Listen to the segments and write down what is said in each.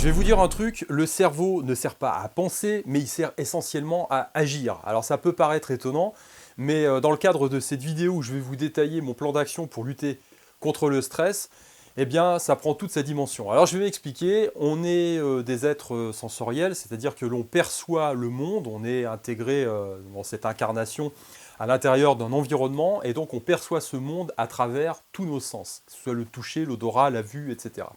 Je vais vous dire un truc, le cerveau ne sert pas à penser, mais il sert essentiellement à agir. Alors ça peut paraître étonnant, mais dans le cadre de cette vidéo où je vais vous détailler mon plan d'action pour lutter contre le stress, eh bien ça prend toute sa dimension. Alors je vais m'expliquer, on est des êtres sensoriels, c'est-à-dire que l'on perçoit le monde, on est intégré dans cette incarnation à l'intérieur d'un environnement, et donc on perçoit ce monde à travers tous nos sens, que ce soit le toucher, l'odorat, la vue, etc.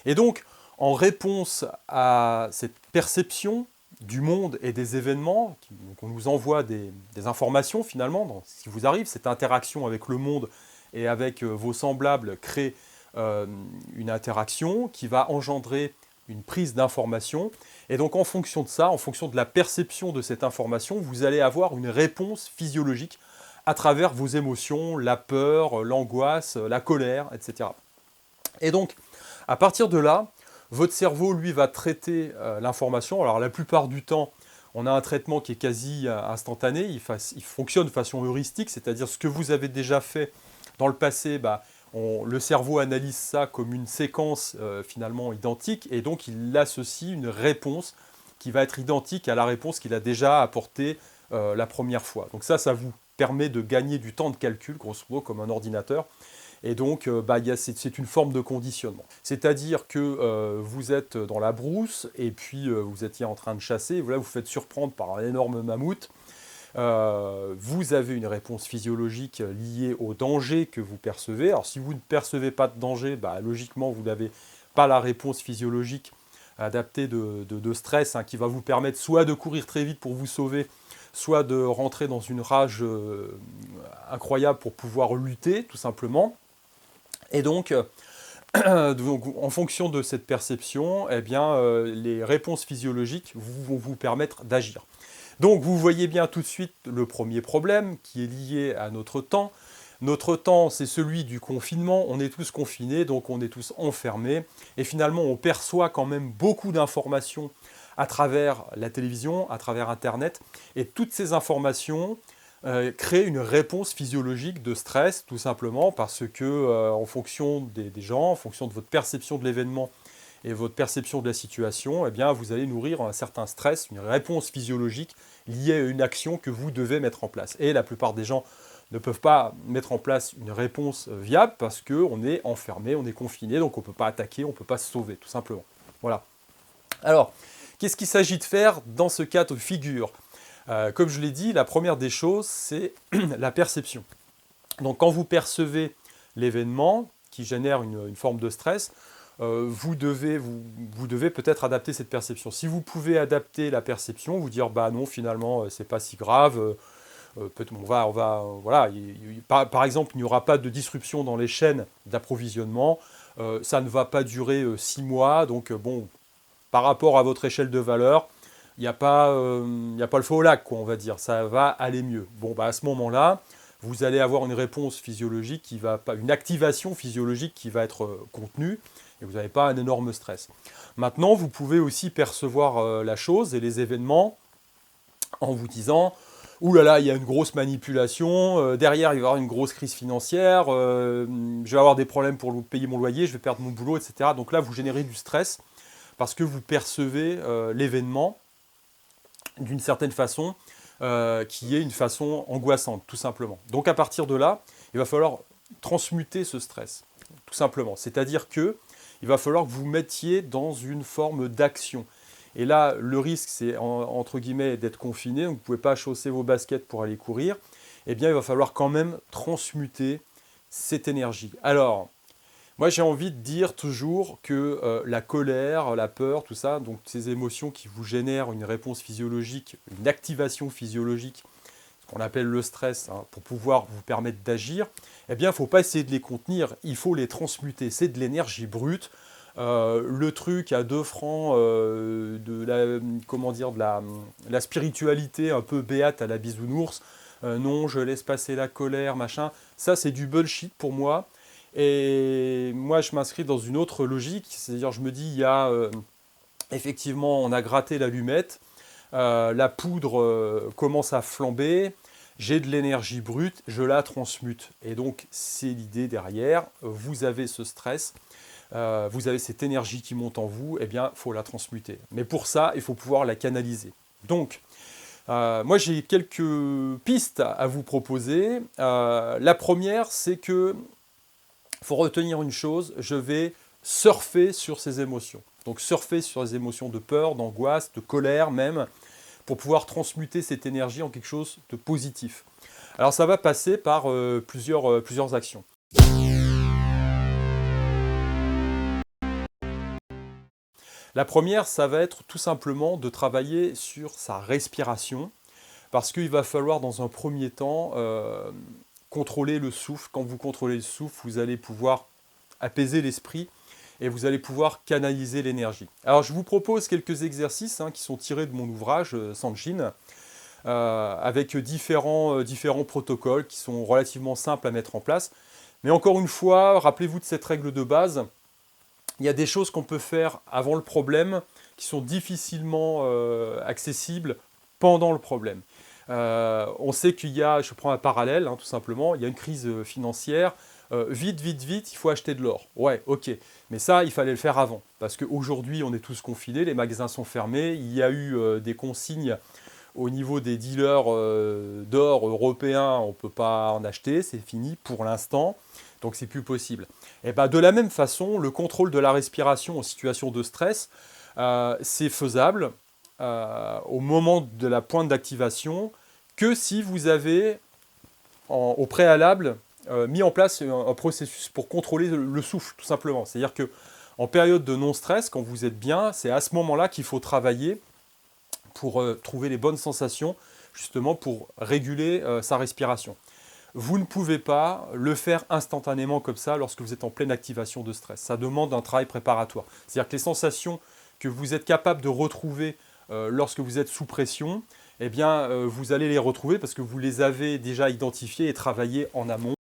Et donc, en réponse à cette perception du monde et des événements, donc on nous envoie des informations finalement, dans ce qui vous arrive, cette interaction avec le monde et avec vos semblables crée une interaction qui va engendrer une prise d'information. Et donc en fonction de ça, en fonction de la perception de cette information, vous allez avoir une réponse physiologique à travers vos émotions, la peur, l'angoisse, la colère, etc. Et donc, à partir de là, votre cerveau, lui, va traiter l'information. Alors, la plupart du temps, on a un traitement qui est quasi instantané. Il fonctionne de façon heuristique, c'est-à-dire ce que vous avez déjà fait dans le passé, le cerveau analyse ça comme une séquence finalement identique, et donc il associe une réponse qui va être identique à la réponse qu'il a déjà apportée la première fois. Donc ça vous permet de gagner du temps de calcul, grosso modo, comme un ordinateur. Et donc, c'est une forme de conditionnement. C'est-à-dire que vous êtes dans la brousse, et puis vous étiez en train de chasser, et voilà, vous faites surprendre par un énorme mammouth. Vous avez une réponse physiologique liée au danger que vous percevez. Alors, si vous ne percevez pas de danger, logiquement, vous n'avez pas la réponse physiologique adaptée de stress qui va vous permettre soit de courir très vite pour vous sauver, soit de rentrer dans une rage incroyable pour pouvoir lutter, tout simplement. Et donc, en fonction de cette perception, eh bien, les réponses physiologiques vont vous permettre d'agir. Donc, vous voyez bien tout de suite le premier problème qui est lié à notre temps. Notre temps, c'est celui du confinement. On est tous confinés, donc on est tous enfermés. Et finalement, on perçoit quand même beaucoup d'informations à travers la télévision, à travers Internet. Et toutes ces informations créer une réponse physiologique de stress, tout simplement parce que en fonction des gens, en fonction de votre perception de l'événement et votre perception de la situation, eh bien, vous allez nourrir un certain stress, une réponse physiologique liée à une action que vous devez mettre en place. Et la plupart des gens ne peuvent pas mettre en place une réponse viable parce qu'on est enfermé, on est confiné, donc on ne peut pas attaquer, on ne peut pas se sauver, tout simplement. Voilà. Alors, qu'est-ce qu'il s'agit de faire dans ce cas de figure ? Comme je l'ai dit, la première des choses, c'est la perception. Donc quand vous percevez l'événement qui génère une forme de stress, vous devez peut-être adapter cette perception. Si vous pouvez adapter la perception, vous dire non, finalement c'est pas si grave, voilà, par exemple, il n'y aura pas de disruption dans les chaînes d'approvisionnement, ça ne va pas durer 6 mois, donc par rapport à votre échelle de valeur, il n'y a pas le feu au lac, quoi, on va dire. Ça va aller mieux. À ce moment-là, vous allez avoir une réponse physiologique une activation physiologique qui va être contenue, et vous n'avez pas un énorme stress. Maintenant, vous pouvez aussi percevoir la chose et les événements en vous disant « Ouh là là, il y a une grosse manipulation, derrière il va y avoir une grosse crise financière, je vais avoir des problèmes pour payer mon loyer, je vais perdre mon boulot, etc. » Donc là, vous générez du stress parce que vous percevez l'événement d'une certaine façon, qui est une façon angoissante, tout simplement. Donc à partir de là, il va falloir transmuter ce stress, tout simplement. C'est-à-dire qu'il va falloir que vous mettiez dans une forme d'action. Et là, le risque, c'est entre guillemets d'être confiné, donc vous ne pouvez pas chausser vos baskets pour aller courir. Eh bien, il va falloir quand même transmuter cette énergie. Alors, moi, j'ai envie de dire toujours que la colère, la peur, tout ça, donc ces émotions qui vous génèrent une réponse physiologique, une activation physiologique, ce qu'on appelle le stress, pour pouvoir vous permettre d'agir, eh bien, il ne faut pas essayer de les contenir, il faut les transmuter. C'est de l'énergie brute. Le truc à 2 francs de la spiritualité un peu béate à la bisounours, non, je laisse passer la colère, machin, ça, c'est du bullshit pour moi. Et moi, je m'inscris dans une autre logique, c'est-à-dire je me dis, effectivement, on a gratté l'allumette, la poudre commence à flamber, j'ai de l'énergie brute, je la transmute. Et donc, c'est l'idée derrière, vous avez ce stress, vous avez cette énergie qui monte en vous, eh bien, il faut la transmuter. Mais pour ça, il faut pouvoir la canaliser. Donc, moi, j'ai quelques pistes à vous proposer. La première, c'est que faut retenir une chose, je vais surfer sur ces émotions. Donc, surfer sur les émotions de peur, d'angoisse, de colère même, pour pouvoir transmuter cette énergie en quelque chose de positif. Alors, ça va passer par plusieurs actions. La première, ça va être tout simplement de travailler sur sa respiration, parce qu'il va falloir dans un premier temps contrôler le souffle. Quand vous contrôlez le souffle, vous allez pouvoir apaiser l'esprit et vous allez pouvoir canaliser l'énergie. Alors je vous propose quelques exercices qui sont tirés de mon ouvrage Sanjin, avec différents protocoles qui sont relativement simples à mettre en place. Mais encore une fois, rappelez-vous de cette règle de base. Il y a des choses qu'on peut faire avant le problème qui sont difficilement accessibles pendant le problème. On sait qu'il y a, je prends un parallèle tout simplement, il y a une crise financière, vite, il faut acheter de l'or. Ouais, ok, mais ça, il fallait le faire avant, parce qu'aujourd'hui, on est tous confinés, les magasins sont fermés, il y a eu des consignes au niveau des dealers d'or européens, on ne peut pas en acheter, c'est fini pour l'instant, donc c'est plus possible. Et ben, de la même façon, le contrôle de la respiration en situation de stress, c'est faisable au moment de la pointe d'activation que si vous avez au préalable mis en place un processus pour contrôler le souffle, tout simplement. C'est-à-dire qu'en période de non-stress, quand vous êtes bien, c'est à ce moment-là qu'il faut travailler pour trouver les bonnes sensations, justement pour réguler sa respiration. Vous ne pouvez pas le faire instantanément comme ça lorsque vous êtes en pleine activation de stress. Ça demande un travail préparatoire. C'est-à-dire que les sensations que vous êtes capable de retrouver lorsque vous êtes sous pression, eh bien, vous allez les retrouver parce que vous les avez déjà identifiées et travaillées en amont.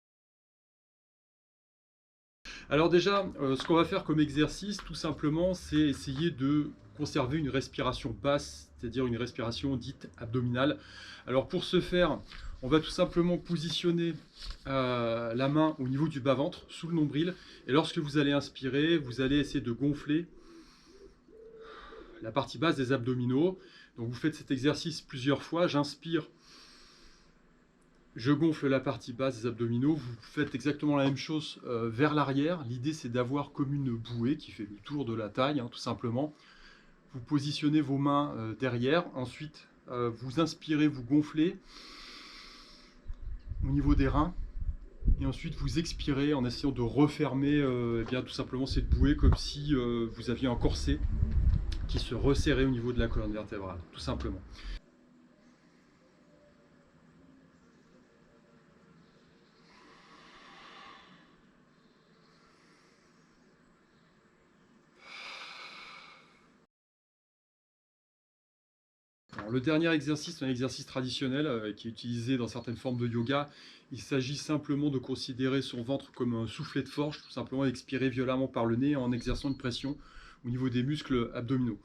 Alors déjà, ce qu'on va faire comme exercice, tout simplement, c'est essayer de conserver une respiration basse, c'est-à-dire une respiration dite abdominale. Alors pour ce faire, on va tout simplement positionner la main au niveau du bas-ventre, sous le nombril, et lorsque vous allez inspirer, vous allez essayer de gonfler la partie basse des abdominaux. Donc vous faites cet exercice plusieurs fois, j'inspire, je gonfle la partie basse des abdominaux, vous faites exactement la même chose vers l'arrière. L'idée c'est d'avoir comme une bouée qui fait le tour de la taille, tout simplement. Vous positionnez vos mains derrière, ensuite vous inspirez, vous gonflez au niveau des reins, et ensuite vous expirez en essayant de refermer eh bien, tout simplement cette bouée comme si vous aviez un corset qui se resserrait au niveau de la colonne vertébrale, tout simplement. Alors, le dernier exercice, c'est un exercice traditionnel qui est utilisé dans certaines formes de yoga. Il s'agit simplement de considérer son ventre comme un soufflet de forge, tout simplement expirer violemment par le nez en exerçant une pression au niveau des muscles abdominaux.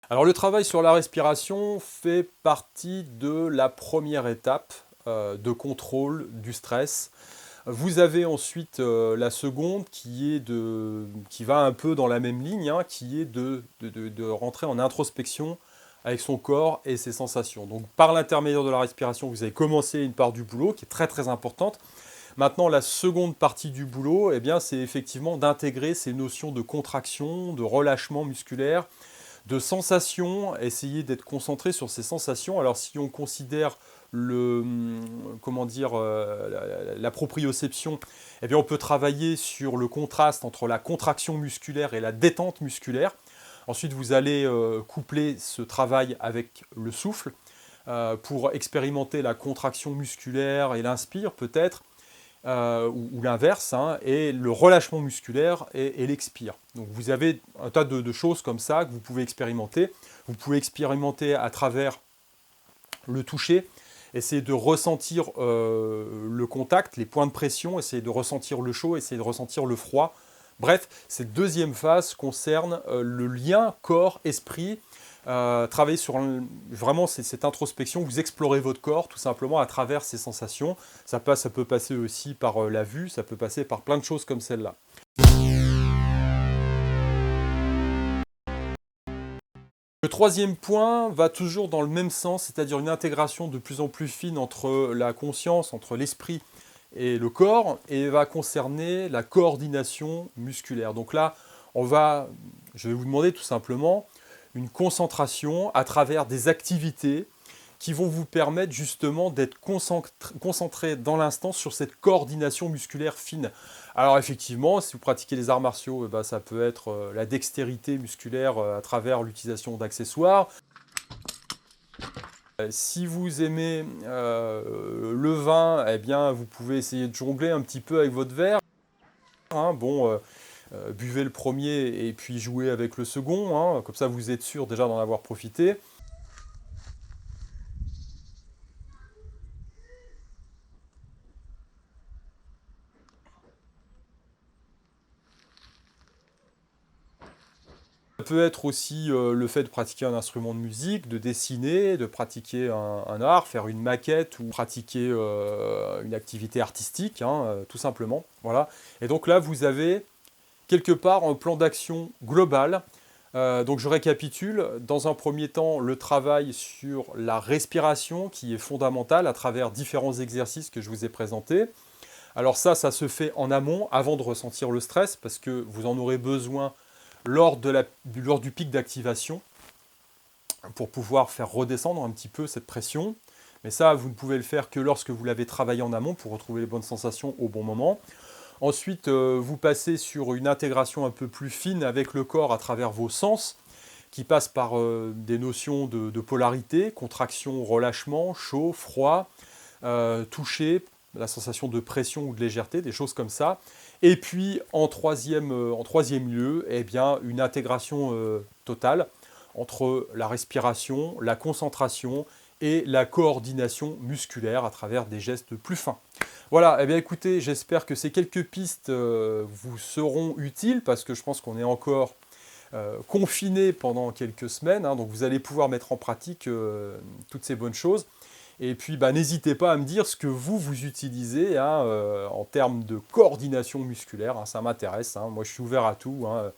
Alors le travail sur la respiration fait partie de la première étape de contrôle du stress. Vous avez ensuite la seconde qui va un peu dans la même ligne, qui est de rentrer en introspection avec son corps et ses sensations. Donc par l'intermédiaire de la respiration, vous avez commencé une part du boulot qui est très très importante. Maintenant, la seconde partie du boulot, eh bien, c'est effectivement d'intégrer ces notions de contraction, de relâchement musculaire, de sensations, essayer d'être concentré sur ces sensations. Alors si on considère la proprioception, eh bien on peut travailler sur le contraste entre la contraction musculaire et la détente musculaire. Ensuite, vous allez coupler ce travail avec le souffle pour expérimenter la contraction musculaire et l'inspire peut-être. ou l'inverse, hein, et le relâchement musculaire et l'expire. Donc vous avez un tas de choses comme ça que vous pouvez expérimenter. Vous pouvez expérimenter à travers le toucher, essayer de ressentir le contact, les points de pression, essayer de ressentir le chaud, essayer de ressentir le froid. Bref, cette deuxième phase concerne le lien corps-esprit. Travailler sur vraiment cette introspection, vous explorez votre corps tout simplement à travers ces sensations. Ça peut passer aussi par la vue, ça peut passer par plein de choses comme celle-là. Le troisième point va toujours dans le même sens, c'est-à-dire une intégration de plus en plus fine entre la conscience, entre l'esprit et le corps, et va concerner la coordination musculaire. Donc là, je vais vous demander tout simplement une concentration à travers des activités qui vont vous permettre justement d'être concentré dans l'instant sur cette coordination musculaire fine. Alors effectivement, si vous pratiquez les arts martiaux, ça peut être la dextérité musculaire à travers l'utilisation d'accessoires. Si vous aimez le vin, eh bien, vous pouvez essayer de jongler un petit peu avec votre verre. Hein, buvez le premier et puis jouez avec le second, hein, comme ça vous êtes sûr déjà d'en avoir profité. Ça peut être aussi le fait de pratiquer un instrument de musique, de dessiner, de pratiquer un art, faire une maquette ou pratiquer une activité artistique, hein, tout simplement. Voilà. Et donc là, vous avez quelque part un plan d'action global. Donc je récapitule. Dans un premier temps, le travail sur la respiration qui est fondamental à travers différents exercices que je vous ai présentés. Alors ça se fait en amont, avant de ressentir le stress, parce que vous en aurez besoin lors du pic d'activation pour pouvoir faire redescendre un petit peu cette pression. Mais ça, vous ne pouvez le faire que lorsque vous l'avez travaillé en amont pour retrouver les bonnes sensations au bon moment. Ensuite, vous passez sur une intégration un peu plus fine avec le corps à travers vos sens, qui passe par des notions de polarité, contraction, relâchement, chaud, froid, toucher, la sensation de pression ou de légèreté, des choses comme ça. Et puis, en troisième lieu, eh bien, une intégration totale entre la respiration, la concentration et la coordination musculaire à travers des gestes plus fins. Voilà, eh bien écoutez, j'espère que ces quelques pistes vous seront utiles, parce que je pense qu'on est encore confiné pendant quelques semaines, hein, donc vous allez pouvoir mettre en pratique toutes ces bonnes choses. Et puis, n'hésitez pas à me dire ce que vous utilisez, hein, en termes de coordination musculaire. Hein, ça m'intéresse. Hein. Moi, je suis ouvert à tout. Hein.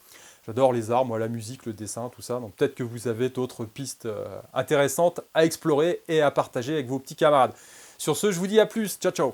J'adore les arts, moi, la musique, le dessin, tout ça. Donc, peut-être que vous avez d'autres pistes intéressantes à explorer et à partager avec vos petits camarades. Sur ce, je vous dis à plus. Ciao, ciao.